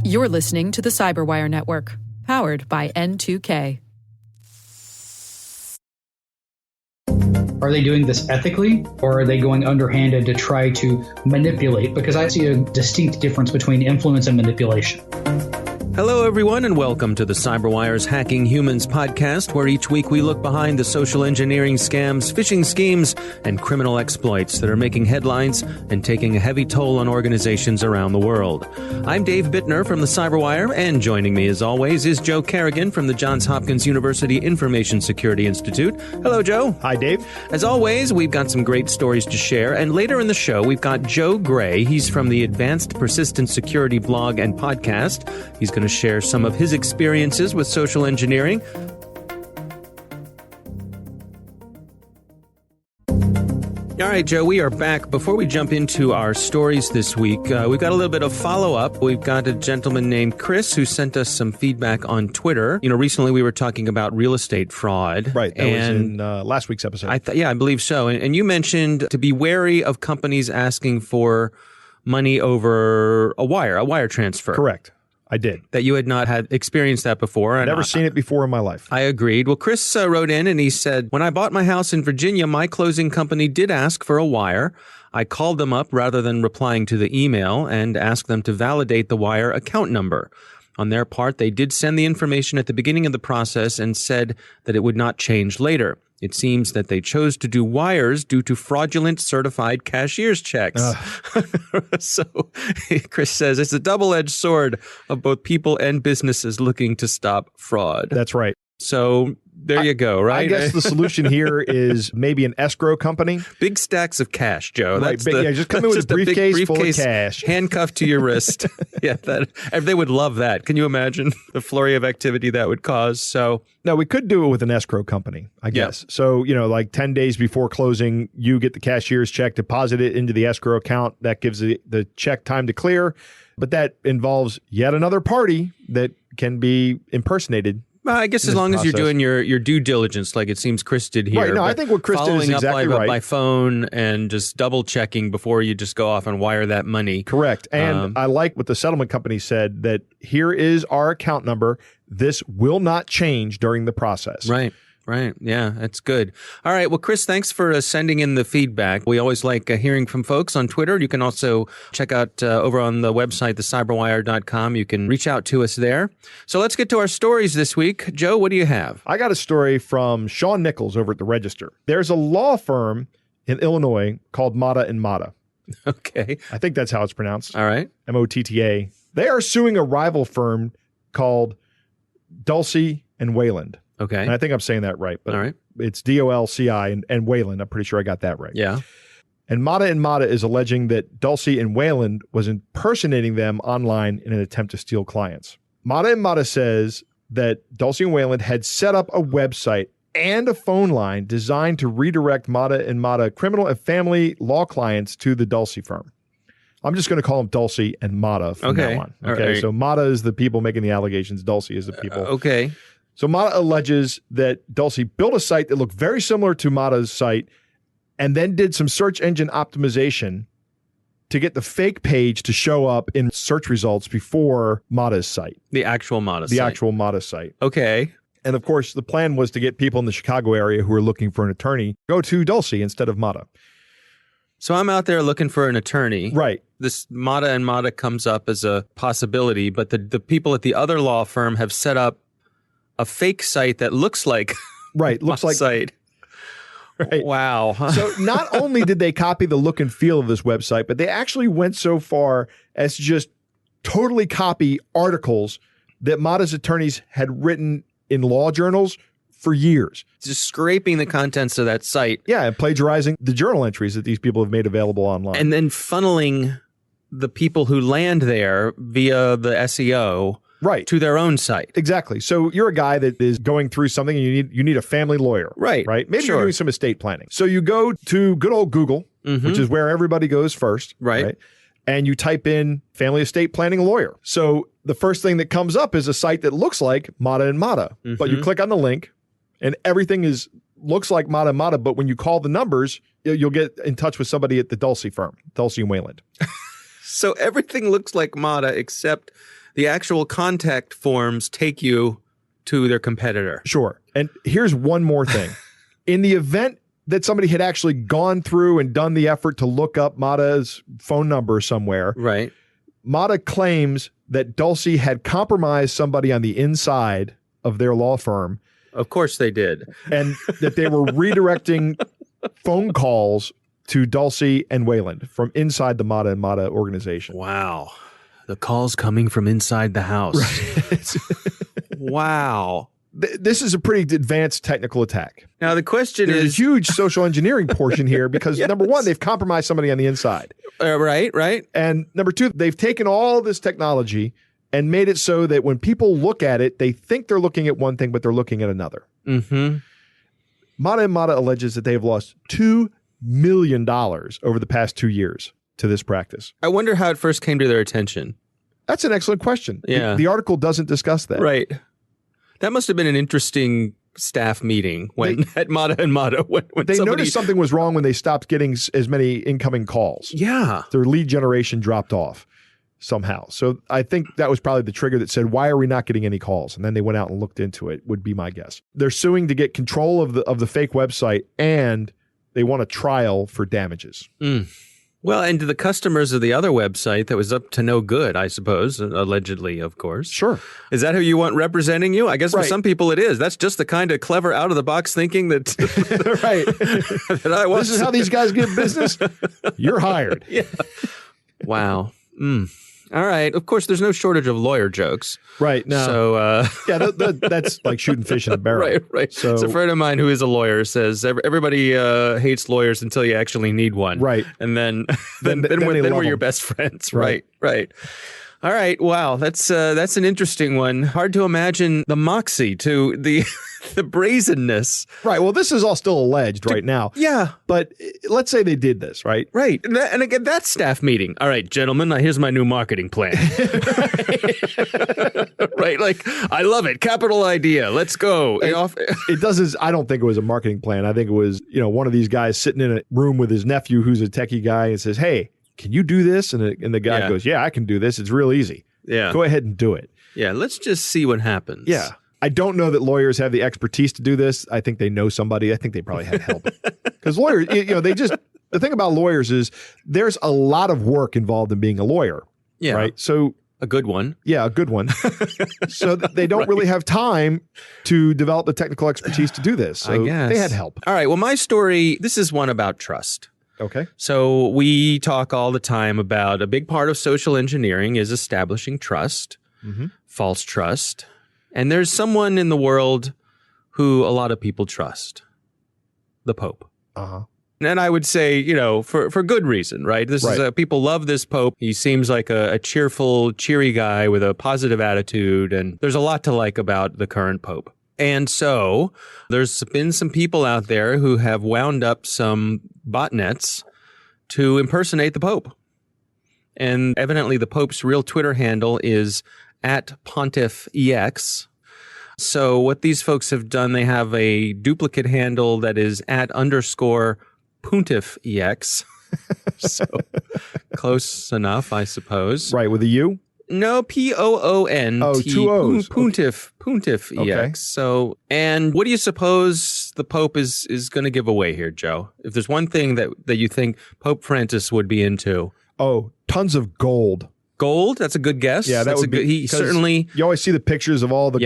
You're listening to the Cyberwire Network, powered by N2K. Are they doing this ethically, or are they going underhanded to try to manipulate? Because I see a distinct difference between influence and manipulation. Hello, everyone, and welcome to the CyberWire's Hacking Humans podcast, where each week we look behind the social engineering scams, phishing schemes, and criminal exploits that are making headlines and taking a heavy toll on organizations around the world. I'm Dave Bittner from the CyberWire, and joining me, as always, is Joe Carrigan from the Johns Hopkins University Information Security Institute. Hello, Joe. Hi, Dave. As always, we've got some great stories to share, and later in the show, we've got Joe Gray. He's from the Advanced Persistent Security blog and podcast. He's going to share some of his experiences with social engineering. All right, Joe, we are back. Before we jump into our stories this week, we've got a little bit of follow-up. We've got a gentleman named Chris who sent us some feedback on Twitter. You know, recently we were talking about real estate fraud. Right, that was in last week's episode. I believe so. And you mentioned to be wary of companies asking for money over a wire transfer. Correct. I did. That you had not had experienced that before. Never seen it before in my life. I agreed. Well, Chris wrote in and he said, when I bought my house in Virginia, my closing company did ask for a wire. I called them up rather than replying to the email and asked them to validate the wire account number. On their part, they did send the information at the beginning of the process and said that it would not change later. It seems that they chose to do wires due to fraudulent certified cashier's checks. So Chris says it's a double-edged sword of both people and businesses looking to stop fraud. That's right. So there you go, right? I guess the solution here is maybe an escrow company. Big stacks of cash, Joe. Right. Just come in with a briefcase full of cash. Handcuffed to your wrist. Yeah, they would love that. Can you imagine the flurry of activity that would cause? So no, we could do it with an escrow company, I guess. Yeah. So, like 10 days before closing, you get the cashier's check, deposit it into the escrow account. That gives the check time to clear. But that involves yet another party that can be impersonated. Well, I guess as long as you're doing your due diligence, like it seems Chris did here. Right. No, I think what Chris did is exactly right. By phone and just double checking before you just go off and wire that money. Correct. And I like what the settlement company said, that here is our account number. This will not change during the process. Right. Right. Yeah, that's good. All right. Well, Chris, thanks for sending in the feedback. We always like hearing from folks on Twitter. You can also check out over on the website, thecyberwire.com. You can reach out to us there. So let's get to our stories this week. Joe, what do you have? I got a story from Sean Nichols over at the Register. There's a law firm in Illinois called Motta and Motta. Okay. I think that's how it's pronounced. All right. M-O-T-T-A. They are suing a rival firm called Dulcie and Wayland. Okay. And I think I'm saying that right, but all right. It's D-O-L-C-I and Wayland. I'm pretty sure I got that right. Yeah. And Motta is alleging that Dulcie and Wayland was impersonating them online in an attempt to steal clients. Motta says that Dulcie and Wayland had set up a website and a phone line designed to redirect Motta criminal and family law clients to the Dulcie firm. I'm just going to call them Dulcie and Motta from now on. Okay. Right. So Motta is the people making the allegations. Dulcie is the people. Okay. So Motta alleges that Dulcie built a site that looked very similar to Motta's site and then did some search engine optimization to get the fake page to show up in search results before Motta's site. The actual Motta site. The actual Motta site. Okay. And of course, the plan was to get people in the Chicago area who are looking for an attorney go to Dulcie instead of Motta. So I'm out there looking for an attorney. Right. This Motta and Motta comes up as a possibility, but the people at the other law firm have set up a fake site that looks like looks like site. Right. Wow. So not only did they copy the look and feel of this website, but they actually went so far as to just totally copy articles that Motta's attorneys had written in law journals for years. Just scraping the contents of that site. Yeah, and plagiarizing the journal entries that these people have made available online. And then funneling the people who land there via the SEO to their own site. Exactly. So you're a guy that is going through something and you need a family lawyer. Right. Maybe you're doing some estate planning. So you go to good old Google, which is where everybody goes first. Right. And you type in family estate planning lawyer. So the first thing that comes up is a site that looks like Motta and Motta. But you click on the link and everything looks like Motta and Motta. But when you call the numbers, you'll get in touch with somebody at the Dulcie firm, Dulcie and Wayland. So everything looks like Mata except the actual contact forms take you to their competitor. Sure. And here's one more thing. In the event that somebody had actually gone through and done the effort to look up Mata's phone number somewhere, right? Mata claims that Dulce had compromised somebody on the inside of their law firm. Of course they did. And that they were redirecting phone calls to Dulce and Wayland from inside the Mata and Mata organization. Wow. The calls coming from inside the house. Right. Wow. This is a pretty advanced technical attack. Now, the question There's is... a huge social engineering portion here because, yes. number one, they've compromised somebody on the inside. Right. And number two, they've taken all this technology and made it so that when people look at it, they think they're looking at one thing, but they're looking at another. Mm-hmm. Mata and Mata alleges that they have lost $2 million over the past 2 years to this practice. I wonder how it first came to their attention. That's an excellent question. Yeah. The article doesn't discuss that. Right. That must have been an interesting staff meeting at Mata and Mata. When they noticed something was wrong when they stopped getting as many incoming calls. Yeah. Their lead generation dropped off somehow. So I think that was probably the trigger that said, why are we not getting any calls? And then they went out and looked into it, would be my guess. They're suing to get control of the fake website, and they want a trial for damages. Mm. Well, and to the customers of the other website that was up to no good, I suppose, allegedly, of course. Sure. Is that who you want representing you? I guess for some people it is. That's just the kind of clever out-of-the-box thinking that, right. that I want. This is how these guys get business? You're hired. Yeah. Wow. All right. Of course, there's no shortage of lawyer jokes. Right. No. So, yeah, that's like shooting fish in a barrel. Right. So a friend of mine who is a lawyer says everybody hates lawyers until you actually need one. Right. And then then we're your best friends. Right. All right. Wow. That's an interesting one. Hard to imagine the moxie to the brazenness. Right. Well, this is all still alleged right now. Yeah. But let's say they did this, right? Right. And again, that staff meeting. All right, gentlemen, here's my new marketing plan. Right. Like, I love it. Capital idea. Let's go. It doesn't. I don't think it was a marketing plan. I think it was, one of these guys sitting in a room with his nephew who's a techie guy and says, hey, can you do this? And the guy goes, yeah, I can do this. It's real easy. Yeah. Go ahead and do it. Yeah. Let's just see what happens. Yeah. I don't know that lawyers have the expertise to do this. I think they know somebody. I think they probably had help. Because lawyers, the thing about lawyers is there's a lot of work involved in being a lawyer. Yeah. Right. So a good one. Yeah, a good one. So they don't really have time to develop the technical expertise to do this. So I guess they had help. All right. Well, my story, this is one about trust. Okay. So we talk all the time about a big part of social engineering is establishing trust, false trust. And there's someone in the world who a lot of people trust, the Pope. Uh-huh. And I would say, for good reason, right? This is people love this Pope. He seems like a cheerful, cheery guy with a positive attitude. And there's a lot to like about the current Pope. And so there's been some people out there who have wound up some botnets to impersonate the Pope. And evidently the Pope's real Twitter handle is @pontiff_ex. So what these folks have done, they have a duplicate handle that is @_pontiff_ex. So close enough, I suppose. Right, with a U? No, POONT. Oh, two O's. Pontiff EX. Okay. So, and what do you suppose the Pope is going to give away here, Joe? If there's one thing that you think Pope Francis would be into. Oh, tons of gold. Gold? That's a good guess. Yeah, that's would be. He certainly. You always see the pictures of all the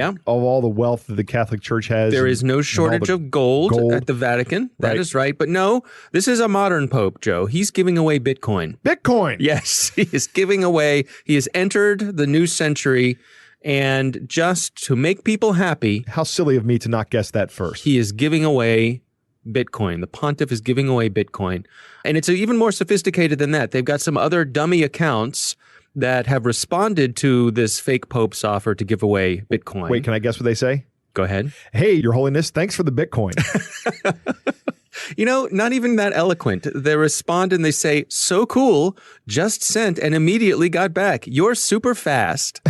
wealth that the Catholic Church has. There is no shortage of gold at the Vatican. That is right. But no, this is a modern Pope, Joe. He's giving away Bitcoin. Bitcoin. Yes, he is giving away. He has entered the new century, and just to make people happy. How silly of me to not guess that first. He is giving away Bitcoin. The pontiff is giving away Bitcoin. And it's even more sophisticated than that. They've got some other dummy accounts that have responded to this fake Pope's offer to give away Bitcoin. Wait, can I guess what they say? Go ahead. Hey, Your Holiness, thanks for the Bitcoin. Not even that eloquent. They respond and they say, so cool, just sent and immediately got back. You're super fast.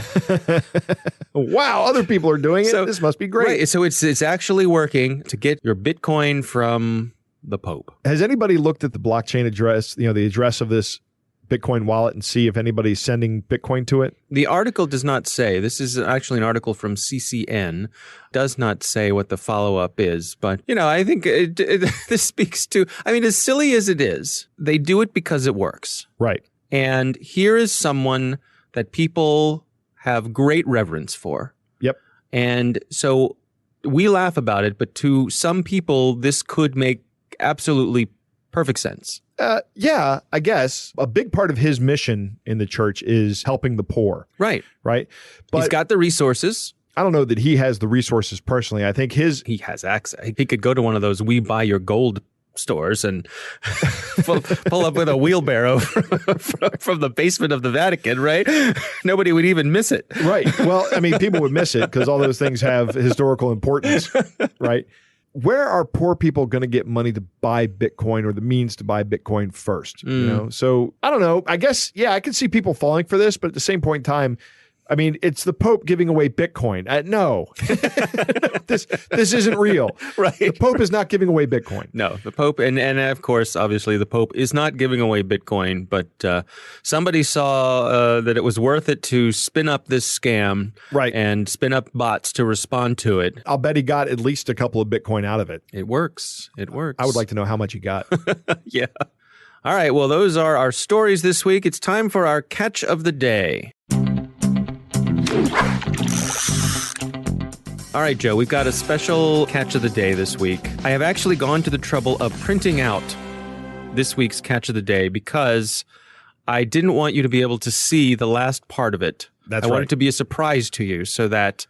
Wow, other people are doing it. This must be great. Right, so it's actually working to get your Bitcoin from the Pope. Has anybody looked at the blockchain address, the address of this Bitcoin wallet and see if anybody's sending Bitcoin to it? The article does not say. This is actually an article from CCN. Does not say what the follow-up is. But, I think this speaks to, as silly as it is, they do it because it works. Right. And here is someone that people have great reverence for. Yep. And so we laugh about it, but to some people, this could make absolutely perfect sense. Yeah, I guess. A big part of his mission in the church is helping the poor. Right. Right. But he's got the resources. I don't know that he has the resources personally. I think he has access. He could go to one of those We Buy Your Gold stores and pull up with a wheelbarrow from the basement of the Vatican, right? Nobody would even miss it. Right. Well, people would miss it because all those things have historical importance, right? Where are poor people going to get money to buy Bitcoin or the means to buy Bitcoin first? So I don't know. I guess, I can see people falling for this, but at the same point in time, it's the Pope giving away Bitcoin. No, this isn't real. Right. The Pope is not giving away Bitcoin. No, the Pope, and of course, obviously, the Pope is not giving away Bitcoin, but somebody saw that it was worth it to spin up this scam, right, and spin up bots to respond to it. I'll bet he got at least a couple of Bitcoin out of it. It works. It works. I would like to know how much he got. Yeah. All right. Well, those are our stories this week. It's time for our catch of the day. All right, Joe, we've got a special catch of the day this week. I have actually gone to the trouble of printing out this week's catch of the day because I didn't want you to be able to see the last part of it. That's I right. want it to be a surprise to you so that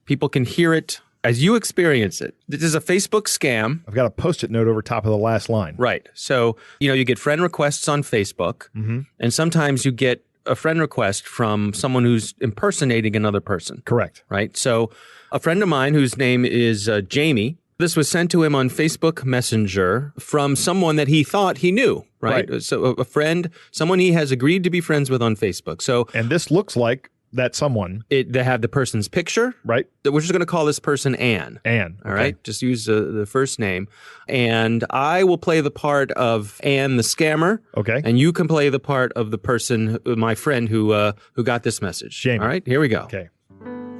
people can hear it as you experience it. This is a Facebook scam. I've got a Post-it note over top of the last line. Right. So, you get friend requests on Facebook, and sometimes you get a friend request from someone who's impersonating another person. Correct. Right. So a friend of mine whose name is Jamie, this was sent to him on Facebook Messenger from someone that he thought he knew. Right. So a friend, someone he has agreed to be friends with on Facebook. So, and this looks like that someone. They have the person's picture. Right. We're just going to call this person Anne. Anne. All right. Just use the first name. And I will play the part of Anne the scammer. Okay. And you can play the part of the person, my friend who got this message. Jamie. All right. Here we go. Okay.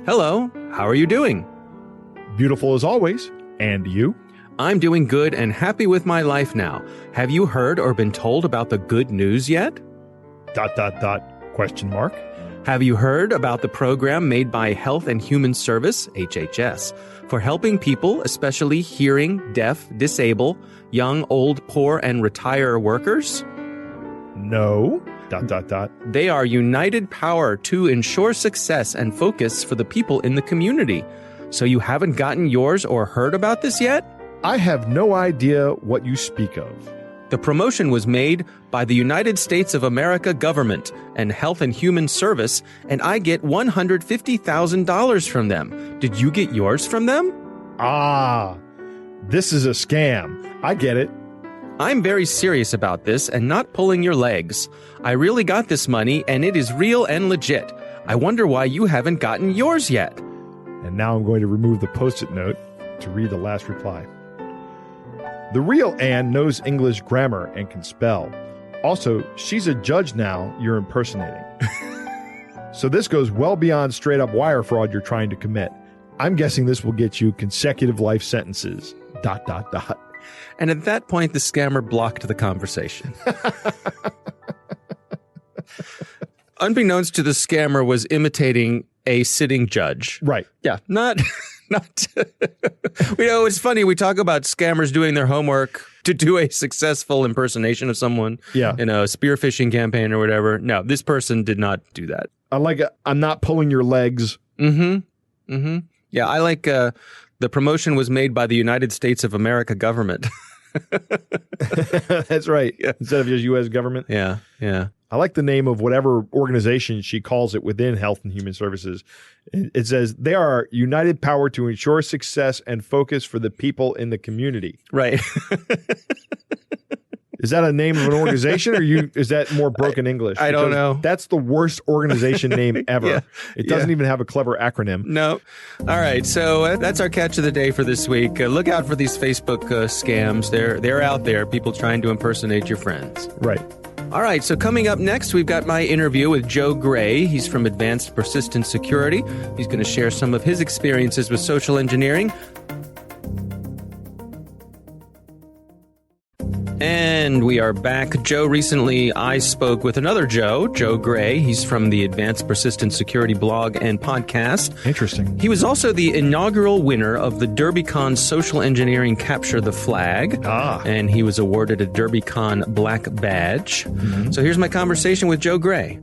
Hello. How are you doing? Beautiful as always. And you? I'm doing good and happy with my life now. Have you heard or been told about the good news yet? ... Question mark. Have you heard about the program made by Health and Human Service, HHS, for helping people, especially hearing, deaf, disabled, young, old, poor, and retire workers? No. ... They are united power to ensure success and focus for the people in the community. So you haven't gotten yours or heard about this yet? I have no idea what you speak of. The promotion was made by the United States of America government and Health and Human Service, and I get $150,000 from them. Did you get yours from them? Ah, this is a scam. I get it. I'm very serious about this and not pulling your legs. I really got this money, and it is real and legit. I wonder why you haven't gotten yours yet. And now I'm going to remove the Post-it note to read the last reply. The real Anne knows English grammar and can spell. Also, she's a judge now you're impersonating. So this goes well beyond straight-up wire fraud you're trying to commit. I'm guessing this will get you consecutive life sentences. ... And at that point, the scammer blocked the conversation. Unbeknownst to the scammer was imitating a sitting judge. Right. Yeah, not it's funny. We talk about scammers doing their homework to do a successful impersonation of someone in a spearfishing campaign or whatever. No, this person did not do that. I'm not pulling your legs. Yeah, I like the promotion was made by the United States of America government. That's right. Yeah. Instead of just U.S. government. Yeah. I like the name of whatever organization she calls it within Health and Human Services. It says they are united power to ensure success and focus for the people in the community. Right. Is that a name of an organization or is that more broken English? I don't know. That's the worst organization name ever. Yeah. It doesn't even have a clever acronym. No. All right. So that's our catch of the day for this week. Look out for these Facebook scams. They're out there. People trying to impersonate your friends. Right. All right, so coming up next, we've got my interview with Joe Gray. He's from Advanced Persistent Security. He's going to share some of his experiences with social engineering. And we are back. Joe, recently I spoke with another Joe Gray. He's from the Advanced Persistent Security blog and podcast. Interesting. He was also the inaugural winner of the DerbyCon Social Engineering Capture the Flag. And he was awarded a DerbyCon Black Badge. Mm-hmm. So here's my conversation with Joe Gray.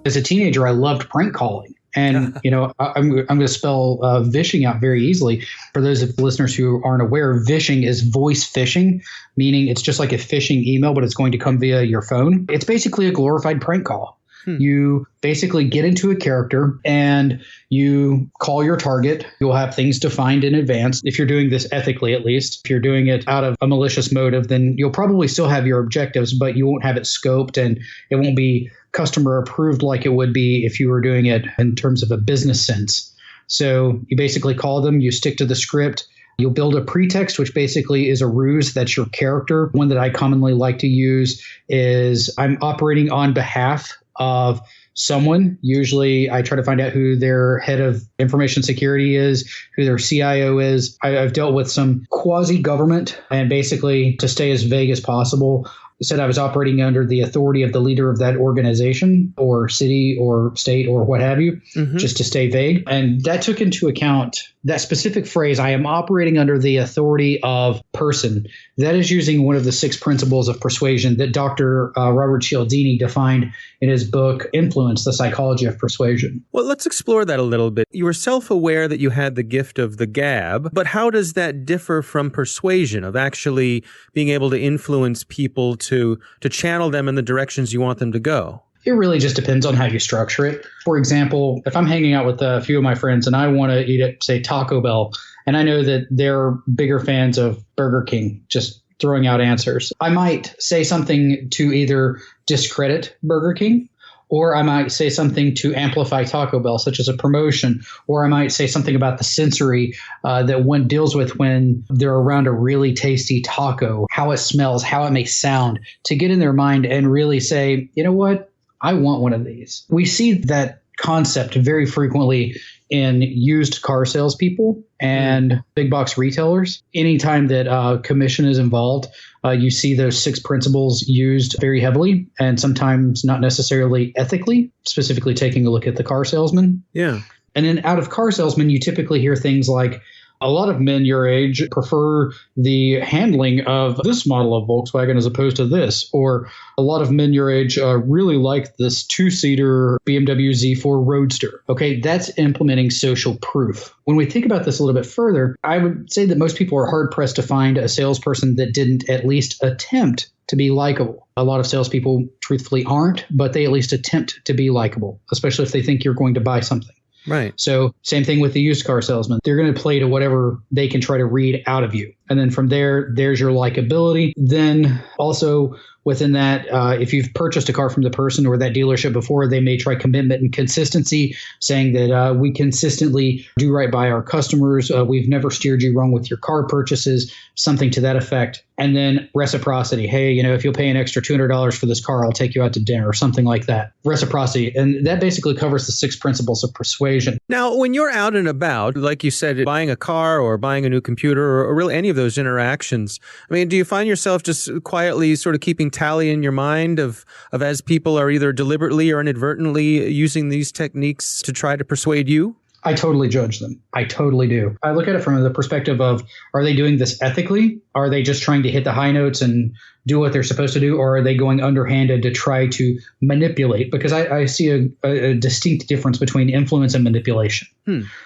As a teenager, I loved prank calling. And, I'm going to spell vishing out very easily. For those of the listeners who aren't aware, vishing is voice phishing, meaning it's just like a phishing email, but it's going to come via your phone. It's basically a glorified prank call. You basically get into a character and you call your target. You'll have things defined in advance. If you're doing this ethically, at least, if you're doing it out of a malicious motive, then you'll probably still have your objectives, but you won't have it scoped and it won't be customer approved like it would be if you were doing it in terms of a business sense. So you basically call them, you stick to the script. You'll build a pretext, which basically is a ruse. That's your character. One that I commonly like to use is I'm operating on behalf of someone. Usually I try to find out who their head of information security is, who their CIO is. I've dealt with some quasi-government, and basically, to stay as vague as possible, said I was operating under the authority of the leader of that organization or city or state or what have you, just to stay vague. And that took into account that specific phrase, I am operating under the authority of person. That is using one of the 6 principles of persuasion that Dr. Robert Cialdini defined in his book, Influence, The Psychology of Persuasion. Well, let's explore that a little bit. You were self-aware that you had the gift of the gab, but how does that differ from persuasion, of actually being able to influence people to channel them in the directions you want them to go? It really just depends on how you structure it. For example, if I'm hanging out with a few of my friends and I want to eat at, say, Taco Bell, and I know that they're bigger fans of Burger King, just throwing out answers, I might say something to either discredit Burger King, or I might say something to amplify Taco Bell, such as a promotion, or I might say something about the sensory that one deals with when they're around a really tasty taco, how it smells, how it may sound, to get in their mind and really say, you know what? I want one of these. We see that concept very frequently in used car salespeople and big box retailers. Anytime that commission is involved, you see those 6 principles used very heavily, and sometimes not necessarily ethically, specifically taking a look at the car salesman. Yeah. And then out of car salesmen, you typically hear things like, a lot of men your age prefer the handling of this model of Volkswagen as opposed to this. Or a lot of men your age really like this 2-seater BMW Z4 Roadster. Okay, that's implementing social proof. When we think about this a little bit further, I would say that most people are hard-pressed to find a salesperson that didn't at least attempt to be likable. A lot of salespeople truthfully aren't, but they at least attempt to be likable, especially if they think you're going to buy something. Right. So same thing with the used car salesman. They're going to play to whatever they can try to read out of you. And then from there's your likability. Then also within that, if you've purchased a car from the person or that dealership before, they may try commitment and consistency, saying that we consistently do right by our customers. We've never steered you wrong with your car purchases, something to that effect. And then reciprocity. Hey, if you'll pay an extra $200 for this car, I'll take you out to dinner or something like that. Reciprocity. And that basically covers the 6 principles of persuasion. Now, when you're out and about, like you said, buying a car or buying a new computer or really any of those interactions, I mean, do you find yourself just quietly sort of keeping tally in your mind of as people are either deliberately or inadvertently using these techniques to try to persuade you? I totally judge them. I totally do. I look at it from the perspective of, are they doing this ethically? Are they just trying to hit the high notes and do what they're supposed to do? Or are they going underhanded to try to manipulate? Because I see a distinct difference between influence and manipulation.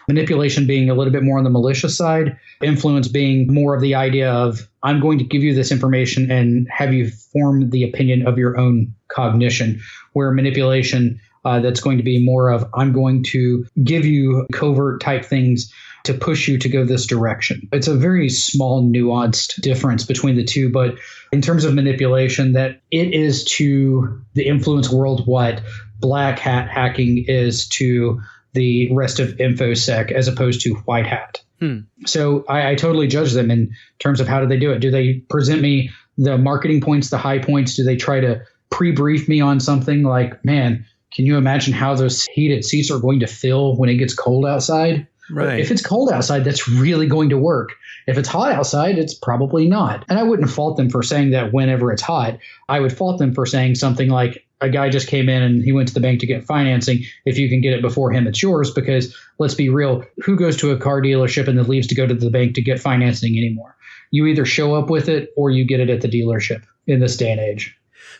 Manipulation being a little bit more on the malicious side, influence being more of the idea of, I'm going to give you this information and have you form the opinion of your own cognition, where manipulation that's going to be more of, I'm going to give you covert type things to push you to go this direction. It's a very small, nuanced difference between the two. But in terms of manipulation, that it is to the influence world what black hat hacking is to the rest of InfoSec as opposed to white hat. So I totally judge them in terms of how do they do it? Do they present me the marketing points, the high points? Do they try to pre-brief me on something like, man, can you imagine how those heated seats are going to feel when it gets cold outside? Right. If it's cold outside, that's really going to work. If it's hot outside, it's probably not. And I wouldn't fault them for saying that whenever it's hot. I would fault them for saying something like, a guy just came in and he went to the bank to get financing. If you can get it before him, it's yours. Because let's be real, who goes to a car dealership and then leaves to go to the bank to get financing anymore? You either show up with it or you get it at the dealership in this day and age.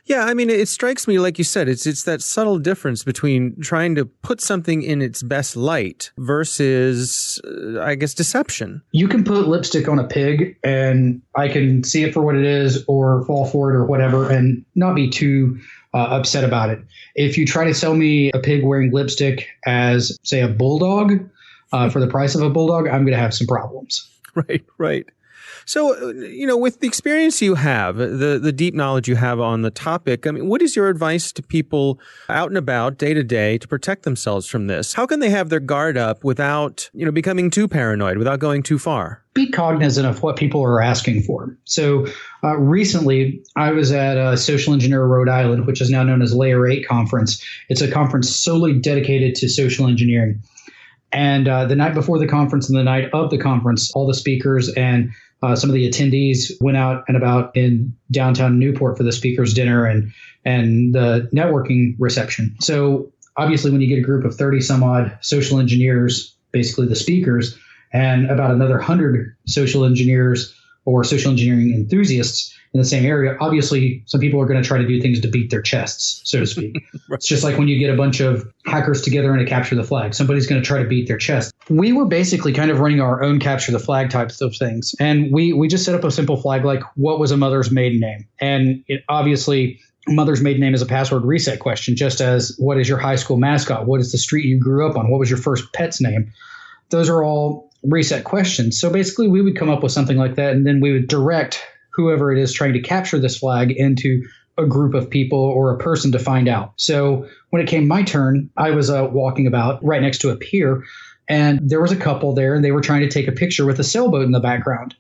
Yeah, I mean, it strikes me, like you said, it's that subtle difference between trying to put something in its best light versus, I guess, deception. You can put lipstick on a pig and I can see it for what it is or fall for it or whatever and not be too upset about it. If you try to sell me a pig wearing lipstick as, say, a bulldog for the price of a bulldog, I'm going to have some problems. Right, right. So, with the experience you have, the deep knowledge you have on the topic, I mean, what is your advice to people out and about day to day to protect themselves from this? How can they have their guard up without, becoming too paranoid, without going too far? Be cognizant of what people are asking for. So recently, I was at Social Engineer Rhode Island, which is now known as Layer 8 Conference. It's a conference solely dedicated to social engineering. And the night before the conference and the night of the conference, all the speakers and some of the attendees went out and about in downtown Newport for the speakers dinner and the networking reception. So obviously, when you get a group of 30 some odd social engineers, basically the speakers, and about another 100 social engineers or social engineering enthusiasts in the same area, obviously some people are going to try to do things to beat their chests, so to speak. Right. It's just like when you get a bunch of hackers together and to capture the flag. Somebody's going to try to beat their chest. We were basically kind of running our own capture the flag types of things. And we just set up a simple flag like, what was a mother's maiden name? And obviously, mother's maiden name is a password reset question, just as what is your high school mascot? What is the street you grew up on? What was your first pet's name? Those are all reset questions. So basically, we would come up with something like that, and then we would direct whoever it is trying to capture this flag into a group of people or a person to find out. So when it came my turn, I was walking about right next to a pier, and there was a couple there, and they were trying to take a picture with a sailboat in the background.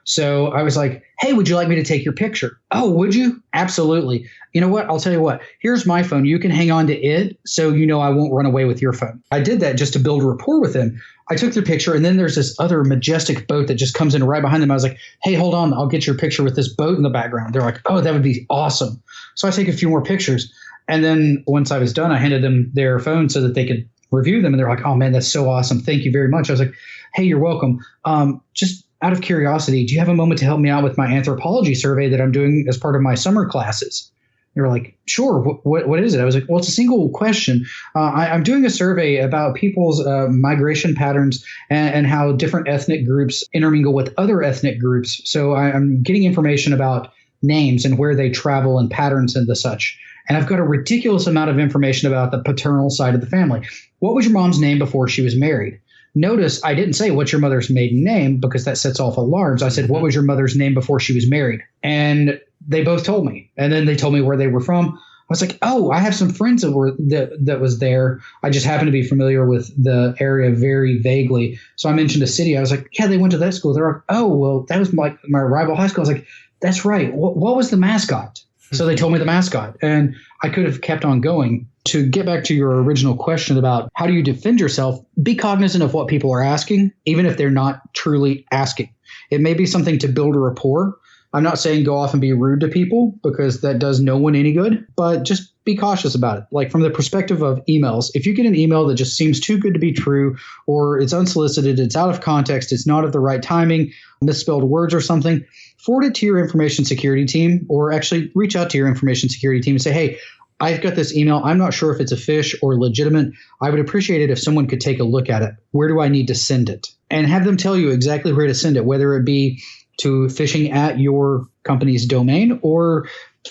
So I was like, hey, would you like me to take your picture? Oh, would you? Absolutely. You know what? I'll tell you what. Here's my phone. You can hang on to it so you know I won't run away with your phone. I did that just to build rapport with them. I took their picture, and then there's this other majestic boat that just comes in right behind them. I was like, hey, hold on. I'll get your picture with this boat in the background. They're like, oh, that would be awesome. So I take a few more pictures. And then once I was done, I handed them their phone so that they could review them. And they're like, oh, man, that's so awesome. Thank you very much. I was like, hey, you're welcome. Just out of curiosity, do you have a moment to help me out with my anthropology survey that I'm doing as part of my summer classes? They were like, sure. What is it? I was like, well, it's a single question. I'm doing a survey about people's migration patterns and how different ethnic groups intermingle with other ethnic groups. So I'm getting information about names and where they travel and patterns and the such. And I've got a ridiculous amount of information about the paternal side of the family. What was your mom's name before she was married? Notice I didn't say what's your mother's maiden name because that sets off alarms. I said, what was your mother's name before she was married? And they both told me. And then they told me where they were from. I was like, oh, I have some friends that was there. I just happen to be familiar with the area very vaguely. So I mentioned a city. I was like, yeah, they went to that school. They're like, oh, well, that was my rival high school. I was like, that's right. What was the mascot? So they told me the mascot. And I could have kept on going. To get back to your original question about how do you defend yourself, be cognizant of what people are asking, even if they're not truly asking. It may be something to build a rapport. I'm not saying go off and be rude to people because that does no one any good, but just be cautious about it. Like from the perspective of emails, if you get an email that just seems too good to be true or it's unsolicited, it's out of context, it's not at the right timing, misspelled words or something, forward it to your information security team or actually reach out to your information security team and say, hey, I've got this email. I'm not sure if it's a fish or legitimate. I would appreciate it if someone could take a look at it. Where do I need to send it? And have them tell you exactly where to send it, whether it be to phishing at your company's domain or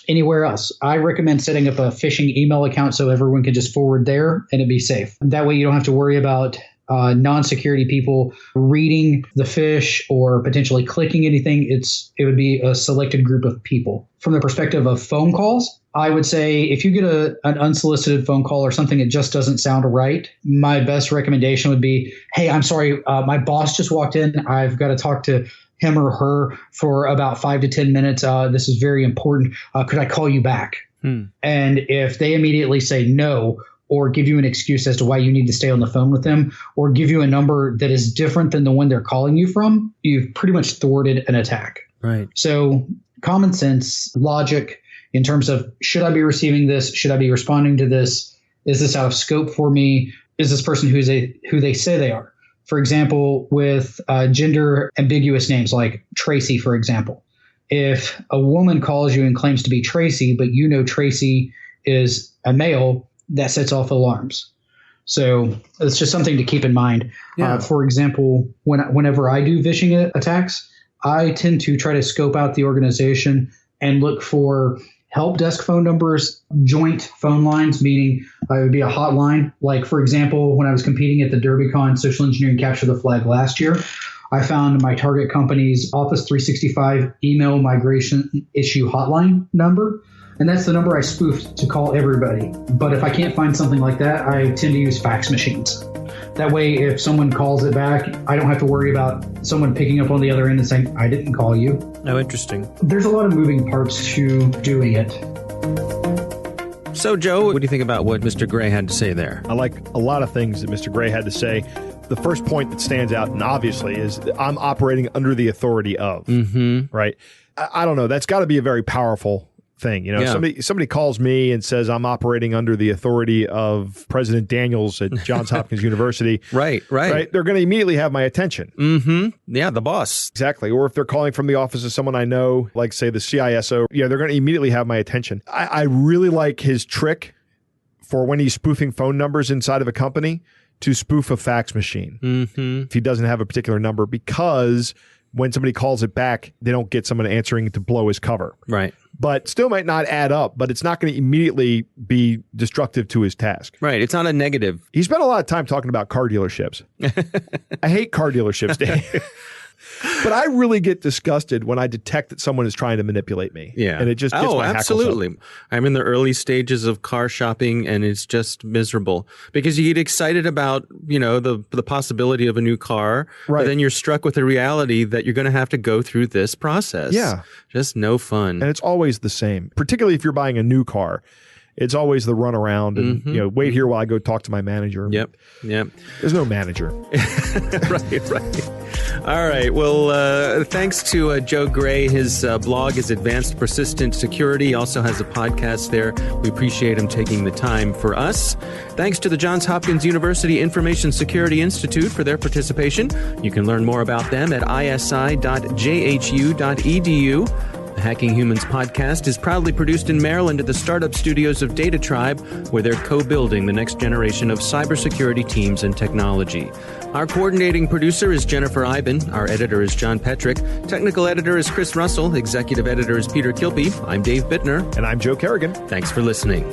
anywhere else. I recommend setting up a phishing email account so everyone can just forward there and it'd be safe. That way you don't have to worry about non-security people reading the fish or potentially clicking anything. It would be a selected group of people. From the perspective of phone calls, I would say if you get an unsolicited phone call or something that just doesn't sound right, my best recommendation would be, hey, I'm sorry, my boss just walked in. I've got to talk to him or her for about 5 to 10 minutes. This is very important. Could I call you back? And if they immediately say no, or give you an excuse as to why you need to stay on the phone with them, or give you a number that is different than the one they're calling you from, you've pretty much thwarted an attack. Right. So common sense, logic in terms of, should I be receiving this? Should I be responding to this? Is this out of scope for me? Is this person who they say they are? For example, with gender ambiguous names like Tracy, for example. If a woman calls you and claims to be Tracy, but you know Tracy is a male, that sets off alarms. So it's just something to keep in mind. Yeah. For example, whenever I do phishing attacks, I tend to try to scope out the organization and look for help desk phone numbers, joint phone lines, meaning it would be a hotline. Like, for example, when I was competing at the DerbyCon Social Engineering Capture the Flag last year, I found my target company's Office 365 email migration issue hotline number. And that's the number I spoofed to call everybody. But if I can't find something like that, I tend to use fax machines. That way, if someone calls it back, I don't have to worry about someone picking up on the other end and saying, I didn't call you. Oh, interesting. There's a lot of moving parts to doing it. So, Joe, what do you think about what Mr. Gray had to say there? I like a lot of things that Mr. Gray had to say. The first point that stands out, and obviously, is I'm operating under the authority of, right? I don't know. That's got to be a very powerful thing. You know, somebody calls me and says I'm operating under the authority of President Daniels at Johns Hopkins University. Right. They're going to immediately have my attention. Yeah, the boss. Exactly. Or if they're calling from the office of someone I know, like say the CISO, they're going to immediately have my attention. I really like his trick for when he's spoofing phone numbers inside of a company to spoof a fax machine if he doesn't have a particular number, because when somebody calls it back, they don't get someone answering to blow his cover. Right. But still might not add up, but it's not going to immediately be destructive to his task. Right. It's not a negative. He spent a lot of time talking about car dealerships. I hate car dealerships, Dave. But I really get disgusted when I detect that someone is trying to manipulate me. Yeah. And it just gets my hackles absolutely. up. I'm in the early stages of car shopping, and it's just miserable because you get excited about, the possibility of a new car. Right. But then you're struck with the reality that you're going to have to go through this process. Yeah. Just no fun. And it's always the same, particularly if you're buying a new car. It's always the run around and, wait here while I go talk to my manager. Yep. There's no manager. Right. All right. Well, thanks to Joe Gray. His blog is Advanced Persistent Security. He also has a podcast there. We appreciate him taking the time for us. Thanks to the Johns Hopkins University Information Security Institute for their participation. You can learn more about them at isi.jhu.edu. The Hacking Humans podcast is proudly produced in Maryland at the startup studios of Data Tribe, where they're co-building the next generation of cybersecurity teams and technology. Our coordinating producer is Jennifer Iben. Our editor is John Petrick. Technical editor is Chris Russell. Executive editor is Peter Kilpie. I'm Dave Bittner. And I'm Joe Kerrigan. Thanks for listening.